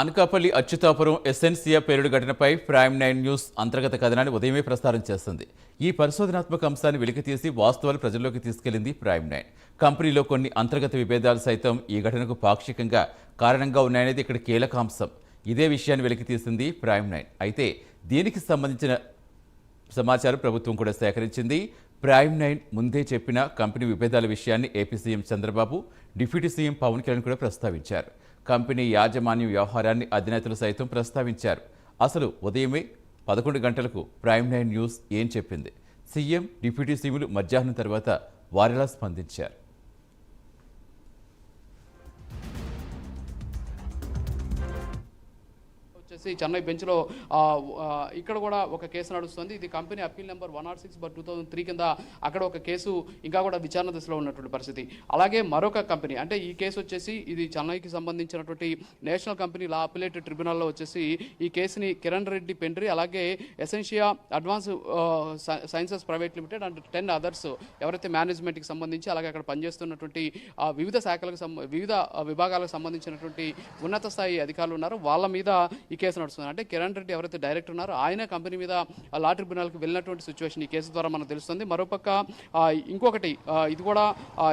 అనకాపల్లి అచ్యుతాపురం ఎస్ఎన్సియా పేలుడు ఘటనపై prime 9 news అంతర్గత కథనాన్ని ఉదయమే ప్రసారం చేస్తుంది. ఈ పరిశోధనాత్మక అంశాన్ని వెలికితీసి వాస్తవాలు ప్రజల్లోకి తీసుకెళ్లింది ప్రైమ్ 9. కంపెనీలో కొన్ని అంతర్గత విభేదాలు సైతం ఈ ఘటనకు పాక్షికంగా కారణంగా ఉన్నాయనేది ఇక్కడ కీలక అంశం. ఇదే విషయాన్ని వెలికితీసింది ప్రైమ్ 9. అయితే దీనికి సంబంధించిన సమాచారం ప్రభుత్వం కూడా సేకరించింది. ప్రైమ్ 9 ముందే చెప్పిన కంపెనీ విభేదాల విషయాన్ని AP CM Chandrababu, deputy CM Pawan Kalyan కూడా ప్రస్తావించారు. కంపెనీ యాజమాన్య వ్యవహారాన్ని అధినేతలు సైతం ప్రస్తావించారు. అసలు ఉదయమే 11 గంటలకు ప్రైమ్ 9 న్యూస్ ఏం చెప్పింది? సీఎం, డిప్యూటీ సీఎంలు మధ్యాహ్నం తర్వాత వారెలా స్పందించారు? చెన్నై బెంచ్లో ఇక్కడ కూడా ఒక కేసు నడుస్తుంది. ఇది కంపెనీ అప్పీల్ నెంబర్ 106/2003 కింద అక్కడ ఒక కేసు ఇంకా కూడా విచారణ దశలో ఉన్నటువంటి పరిస్థితి. అలాగే మరొక కంపెనీ, అంటే ఈ కేసు వచ్చేసి ఇది చెన్నైకి సంబంధించినటువంటి నేషనల్ కంపెనీ లా అపిలేట్ ట్రిబ్యునల్లో వచ్చేసి ఈ కేసుని కిరణ్ రెడ్డి పెండ్రి, అలాగే Essentia advance sciences private limited and 10 others ఎవరైతే మేనేజ్మెంట్కి సంబంధించి అలాగే అక్కడ పనిచేస్తున్నటువంటి వివిధ శాఖలకు వివిధ విభాగాలకు సంబంధించినటువంటి ఉన్నత స్థాయి అధికారులు ఉన్నారు, వాళ్ళ మీద ఈ కేసు నడుస్తుంది. అంటే కిరణ్ రెడ్డి ఎవరైతే డైరెక్టర్ ఉన్నారో ఆయన కంపెనీ మీద లా ట్రిబ్యునల్కి వెళ్ళినటువంటి సిచ్యువేషన్ ఈ కేసు ద్వారా మనకు తెలుస్తుంది. మరోపక్క ఇంకొకటి ఇది కూడా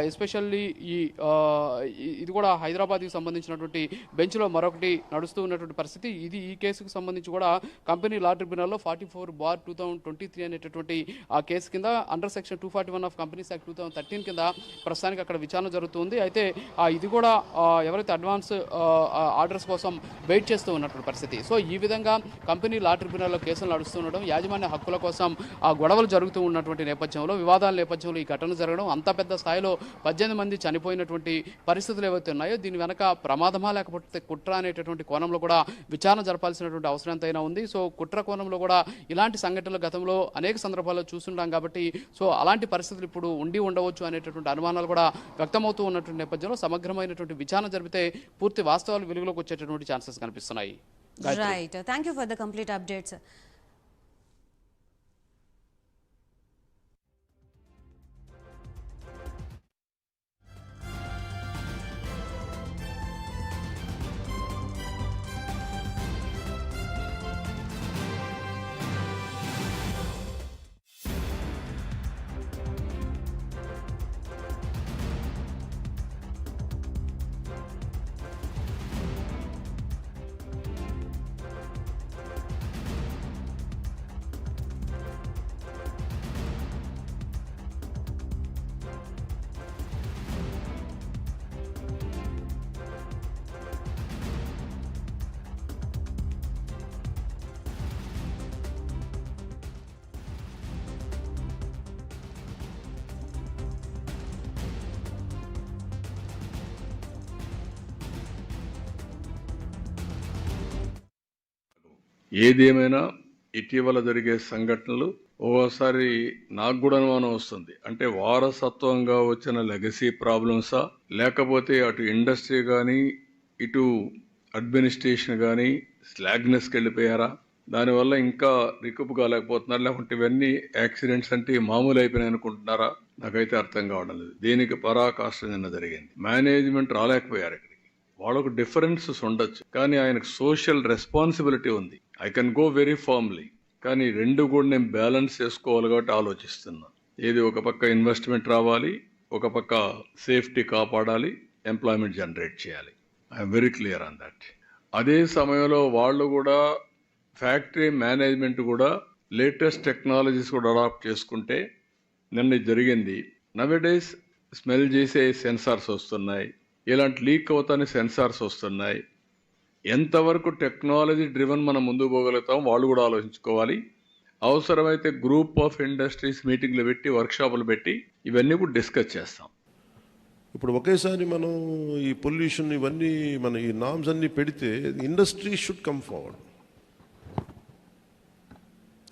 ఎస్పెషల్లీ ఇది కూడా హైదరాబాద్కి సంబంధించినటువంటి బెంచ్లో మరొకటి నడుస్తూ ఉన్నటువంటి పరిస్థితి. ఈ కేసుకు సంబంధించి కూడా కంపెనీ లా ట్రిబ్యునల్లో 44/2023 అనేటటువంటి ఆ కేసు కింద under section 241 of companies act 2013 కింద ప్రస్తుతానికి అక్కడ విచారణ జరుగుతుంది. అయితే ఇది కూడా ఎవరైతే అడ్వాన్స్ ఆర్డర్స్ కోసం వెయిట్ చేస్తూ ఉన్నటువంటి పరిస్థితి. సో ఈ విధంగా కంపెనీ లా ట్రిబ్యునల్లో కేసులు నడుస్తుండడం, యాజమాన్య హక్కుల కోసం ఆ గొడవలు జరుగుతూ ఉన్నటువంటి నేపథ్యంలో, వివాదాల నేపథ్యంలో ఈ ఘటన జరగడం, అంత పెద్ద స్థాయిలో 18 మంది చనిపోయినటువంటి పరిస్థితులు ఏవైతే ఉన్నాయో దీని వెనక ప్రమాదమా లేకపోతే కుట్ర అనేటటువంటి కోణంలో కూడా విచారణ జరపాల్సినటువంటి అవసరం ఎంతైనా ఉంది. సో కుట్ర కోణంలో కూడా ఇలాంటి సంఘటనలు గతంలో అనేక సందర్భాల్లో చూస్తుంటాం కాబట్టి సో అలాంటి పరిస్థితులు ఇప్పుడు ఉండవచ్చు అనేటటువంటి అనుమానాలు కూడా వ్యక్తమవుతూ ఉన్నటువంటి నేపథ్యంలో సమగ్రమైనటువంటి విచారణ జరిపితే పూర్తి వాస్తవాలు వెలుగులోకి వచ్చేటటువంటి ఛాన్సెస్ కనిపిస్తున్నాయి. Right. Thank you for the complete updates. ఏదేమైనా ఇటీవల జరిగే సంఘటనలు ఓసారి నాకు కూడా అనుమానం వస్తుంది. అంటే వారసత్వంగా వచ్చిన లెగసీ ప్రాబ్లమ్సా, లేకపోతే అటు ఇండస్ట్రీ కానీ ఇటు అడ్మినిస్ట్రేషన్ కానీ స్లాగ్నెస్కి వెళ్ళిపోయారా, దానివల్ల ఇంకా రికప్ కాలేకపోతున్నారు, లేకుంటే ఇవన్నీ యాక్సిడెంట్స్ అంటే మామూలు అయిపోయినాయి అనుకుంటున్నారా? నాకైతే అర్థం కావడం లేదు. దీనికి పరాకాష్ట నిన్న జరిగింది. మేనేజ్మెంట్ రాలేకపోయారు. ఇక్కడికి వాళ్ళకు డిఫరెన్సెస్ ఉండొచ్చు, కానీ ఆయనకు సోషల్ రెస్పాన్సిబిలిటీ ఉంది. I can go very firmly, కానీ రెండు కూడా నేను బ్యాలెన్స్ చేసుకోవాలి కాబట్టి ఆలోచిస్తున్నా. ఏది ఒక పక్క ఇన్వెస్ట్మెంట్ రావాలి, ఒక పక్క సేఫ్టీ కాపాడాలి, ఎంప్లాయ్మెంట్ జనరేట్ చేయాలి. I'm very clear on that. అదే సమయంలో వాళ్ళు కూడా ఫ్యాక్టరీ మేనేజ్మెంట్ కూడా లేటెస్ట్ టెక్నాలజీస్ కూడా అడాప్ట్ చేసుకుంటే నిన్న జరిగింది. నవేడేస్ స్మెల్ చేసే సెన్సార్స్ వస్తున్నాయి, ఇలాంటి లీక్ అవుతానే సెన్సార్స్ వస్తున్నాయి. ఎంతవరకు టెక్నాలజీ డ్రివన్ మనం ముందుకు పోగలుగుతాం వాళ్ళు కూడా ఆలోచించుకోవాలి. అవసరమైతే గ్రూప్ ఆఫ్ ఇండస్ట్రీస్ మీటింగ్లు పెట్టి, వర్క్షాపులు పెట్టి ఇవన్నీ కూడా డిస్కస్ చేస్తాం. ఇప్పుడు ఒకేసారి మనం ఈ పొల్యూషన్ ఇవన్నీ మన ఈ నామ్స్ అన్నీ పెడితే ఇండస్ట్రీ షుడ్ కమ్ ఫార్వర్డ్.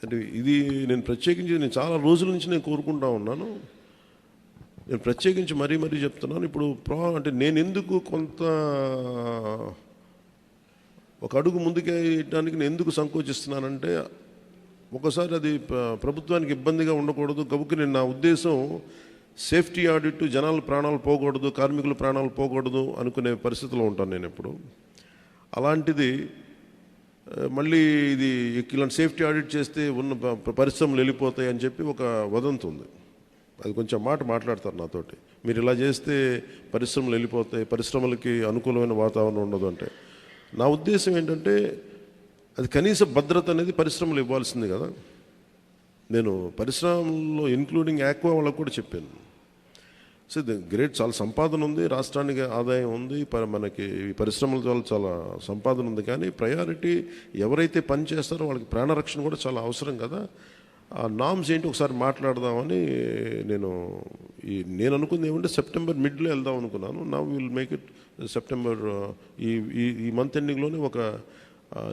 అంటే ఇది నేను చాలా రోజుల నుంచి నేను కోరుకుంటా ఉన్నాను. నేను ప్రత్యేకించి మరీ చెప్తున్నాను. ఇప్పుడు అంటే నేను ఎందుకు కొంత ఒక అడుగు ముందుకేయడానికి నేను ఎందుకు సంకోచిస్తున్నానంటే, ఒకసారి అది ప్రభుత్వానికి ఇబ్బందిగా ఉండకూడదు గబుక్కుని నా ఉద్దేశం సేఫ్టీ ఆడిట్, జనాల ప్రాణాలు పోకూడదు, కార్మికుల ప్రాణాలు పోకూడదు అనుకునే పరిస్థితిలో ఉంటాను నేను ఎప్పుడు. అలాంటిది మళ్ళీ ఇది ఇలాంటి సేఫ్టీ ఆడిట్ చేస్తే ఉన్న పరిశ్రమలు వెళ్ళిపోతాయి అని చెప్పి ఒక వదంతి ఉంది. అది కొంచెం మాట్లాడతారు నాతోటి, మీరు ఇలా చేస్తే పరిశ్రమలు వెళ్ళిపోతాయి, పరిశ్రమలకి అనుకూలమైన వాతావరణం ఉండదు అంటే. నా ఉద్దేశం ఏంటంటే అది కనీస భద్రత అనేది పరిశ్రమలు ఇవ్వాల్సింది కదా. నేను పరిశ్రమల్లో ఇంక్లూడింగ్ ఆక్వా వాళ్ళకు కూడా చెప్పాను. సో గ్రేట్, చాలా సంపాదన ఉంది, రాష్ట్రానికి ఆదాయం ఉంది, మనకి ఈ పరిశ్రమల ద్వారా చాలా సంపాదన ఉంది. కానీ ప్రయారిటీ ఎవరైతే పని చేస్తారో వాళ్ళకి ప్రాణరక్షణ కూడా చాలా అవసరం కదా. ఆ నామ్స్ ఏంటి ఒకసారి మాట్లాడదామని నేను అనుకుంది ఏమంటే సెప్టెంబర్ మిడ్లో వెళ్దాం అనుకున్నాను. నా విల్ మేక్ ఇట్ సెప్టెంబర్ ఈ మంత్ ఎండింగ్లోనే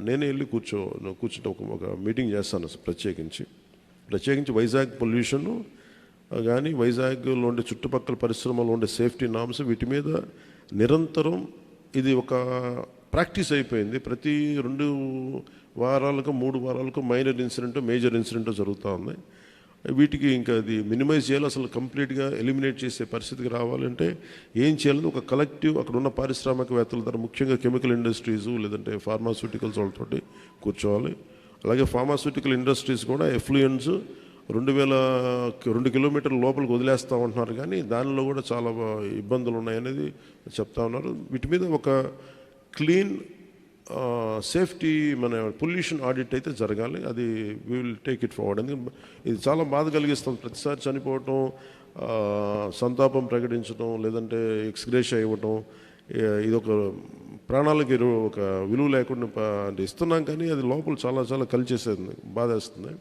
నేనే వెళ్ళి కూర్చుంటే ఒక మీటింగ్ చేస్తాను ప్రత్యేకించి వైజాగ్ పొల్యూషను కానీ వైజాగ్లో ఉండే చుట్టుపక్కల పరిశ్రమలో ఉండే సేఫ్టీ నామ్స్ వీటి మీద నిరంతరం ఇది ఒక ప్రాక్టీస్ అయిపోయింది. ప్రతి 2 వారాలకు 3 వారాలకు మైనర్ ఇన్సిడెంట్ మేజర్ ఇన్సిడెంట్ జరుగుతూ ఉన్నాయి. వీటికి ఇంకా అది మినిమైజ్ చేయాలి, అసలు కంప్లీట్గా ఎలిమినేట్ చేసే పరిస్థితికి రావాలంటే ఏం చేయాలి, ఒక కలెక్టివ్ అక్కడ ఉన్న పారిశ్రామికవేత్తల ద్వారా ముఖ్యంగా కెమికల్ ఇండస్ట్రీస్ లేదంటే ఫార్మాస్యూటికల్స్ వాళ్ళతోటి కూర్చోవాలి. అలాగే ఫార్మాస్యూటికల్ ఇండస్ట్రీస్ కూడా ఎఫ్లూయెన్స్ 2 కిలోమీటర్ల లోపలికి వదిలేస్తామంటున్నారు, కానీ దానిలో కూడా చాలా ఇబ్బందులు ఉన్నాయనేది చెప్తా ఉన్నారు. వీటి మీద ఒక క్లీన్ సేఫ్టీ మన పొల్యూషన్ ఆడిట్ అయితే జరగాలి. అది we will take it forward. ఎందుకంటే ఇది చాలా బాధ కలిగిస్తుంది. ప్రతిసారి చనిపోవటం, సంతాపం ప్రకటించడం లేదంటే ఎక్స్గ్రేషియా ఇవ్వటం, ఇది ఒక ప్రాణాలకి ఒక విలువ లేకుండా అంటే ఇస్తున్నాం, కానీ అది లోపల చాలా కలిచేసేది, బాధేస్తుంది.